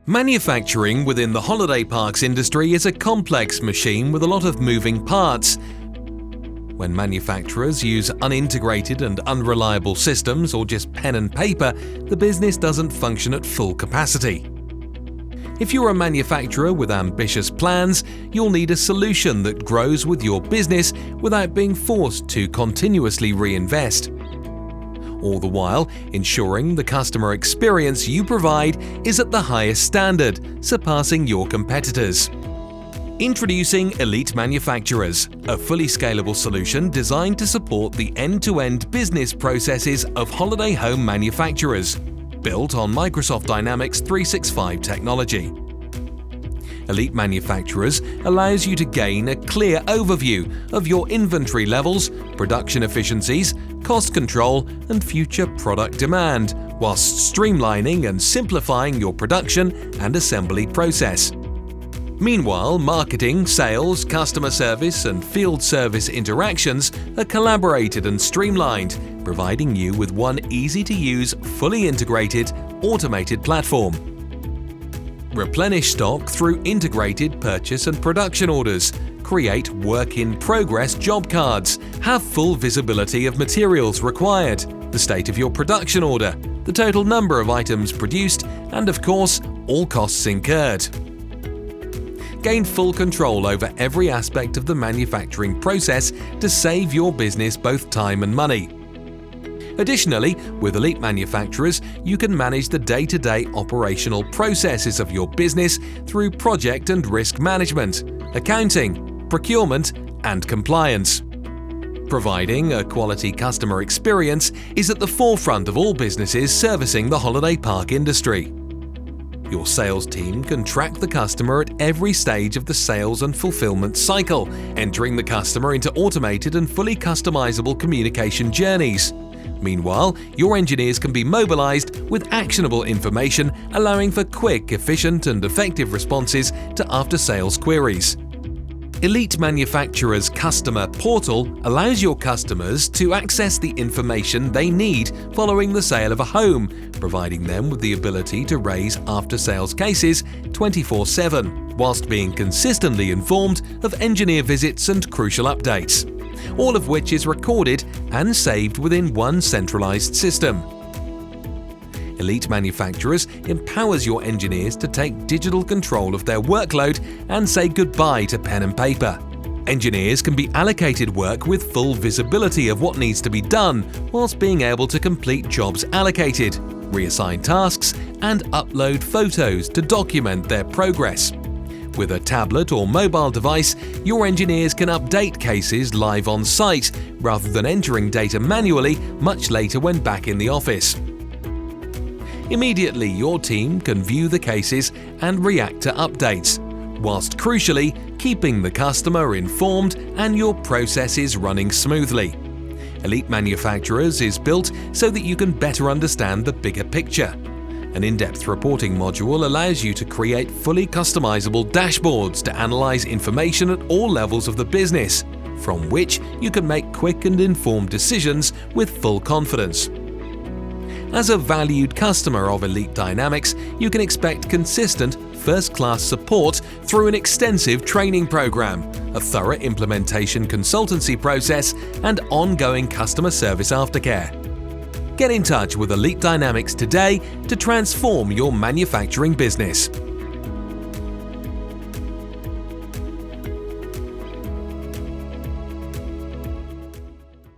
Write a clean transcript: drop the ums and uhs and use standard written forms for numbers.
Manufacturing within the holiday parks industry is a complex machine with a lot of moving parts. When manufacturers use unintegrated and unreliable systems or just pen and paper, the business doesn't function at full capacity. If you're a manufacturer with ambitious plans, you'll need a solution that grows with your business without being forced to continuously reinvest. All the while ensuring the customer experience you provide is at the highest standard, surpassing your competitors. Introducing EliteManufacturers, a fully scalable solution designed to support the end-to-end business processes of holiday home manufacturers, built on Microsoft Dynamics 365 technology. EliteManufacturers allows you to gain a clear overview of your inventory levels, production efficiencies, cost control, and future product demand, whilst streamlining and simplifying your production and assembly process. Meanwhile, marketing, sales, customer service, and field service interactions are collaborated and streamlined, providing you with one easy-to-use, fully integrated, automated platform. Replenish stock through integrated purchase and production orders. Create work-in-progress job cards. Have full visibility of materials required, the state of your production order, the total number of items produced, and of course, all costs incurred. Gain full control over every aspect of the manufacturing process to save your business both time and money. Additionally, with EliteManufacturers, you can manage the day-to-day operational processes of your business through project and risk management, accounting, procurement, and compliance. Providing a quality customer experience is at the forefront of all businesses servicing the holiday park industry. Your sales team can track the customer at every stage of the sales and fulfillment cycle, entering the customer into automated and fully customizable communication journeys. Meanwhile, your engineers can be mobilized with actionable information, allowing for quick, efficient, and effective responses to after-sales queries. EliteManufacturers' customer portal allows your customers to access the information they need following the sale of a home, providing them with the ability to raise after-sales cases 24/7, whilst being consistently informed of engineer visits and crucial updates, all of which is recorded and saved within one centralized system. EliteManufacturers empowers your engineers to take digital control of their workload and say goodbye to pen and paper. Engineers can be allocated work with full visibility of what needs to be done, whilst being able to complete jobs allocated, reassign tasks, and upload photos to document their progress. With a tablet or mobile device, your engineers can update cases live on site, rather than entering data manually much later when back in the office. Immediately, your team can view the cases and react to updates, whilst crucially keeping the customer informed and your processes running smoothly. EliteManufacturers is built so that you can better understand the bigger picture. An in-depth reporting module allows you to create fully customizable dashboards to analyze information at all levels of the business, from which you can make quick and informed decisions with full confidence. As a valued customer of Elite Dynamics, you can expect consistent, first-class support through an extensive training program, a thorough implementation consultancy process, and ongoing customer service aftercare. Get in touch with Elite Dynamics today to transform your manufacturing business.